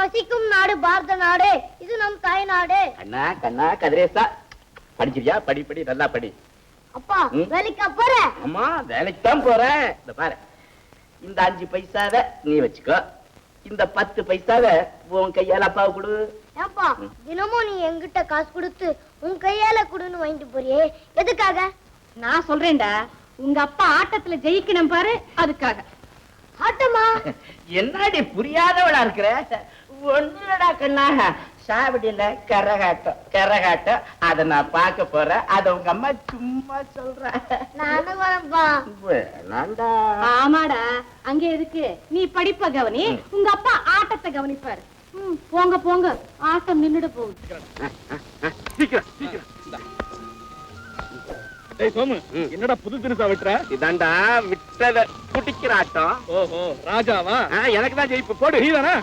வசிக்கும் நாடு பாரத நாடு. இது நம் தாய் நாடு. கண்ணா கண்ணா கதிரேசா, படிச்சிருக்கியா? படி படி, நல்லா படி. அப்பா வேலைக்கு போற? ஆமா, வேலைக்கு தான் போறேன். இந்த பாரு, இந்த 5 பைசாவை நீ வச்சுக்கோ, இந்த 10 பைசாவை உன் கையால அப்பாவை கொடு. ஏப்பா, தினமும் நீ என்கிட்ட காசு கொடுத்து உன் கையால குடுன்னு வாங்கிட்டு போறியே, எதுக்காக? நான் சொல்றேன்டா, உங்க அப்பா ஆட்டத்துல ஜெயிக்கணும் பாரு, அதுக்காக. ஆட்டமா? என்னடி புரியாதவளா இருக்கிற? ஒண்ணுடா கண்ணா, சாவடியில கரகாட்டம் அத நான் பார்க்க போறேன். அத உங்க அம்மா சும்மா சொல்ற. நானும் வரப்பா. வேணாண்டா. ஆமாடா, அங்க எதுக்கு? நீ படிப்ப கவனி, உங்க அப்பா ஆட்டத்தை கவனிப்பாரு. போங்க போங்க, ஆட்டம் நின்னுட போகுது. என்னடா புது தினசா விட்டுற? இதாண்டா விட்டத குடிக்கிற ஆட்டம். ஓஹோ, ராஜாவா? எனக்கு தான் ஜெயிப்பு. போடு. நீதானா?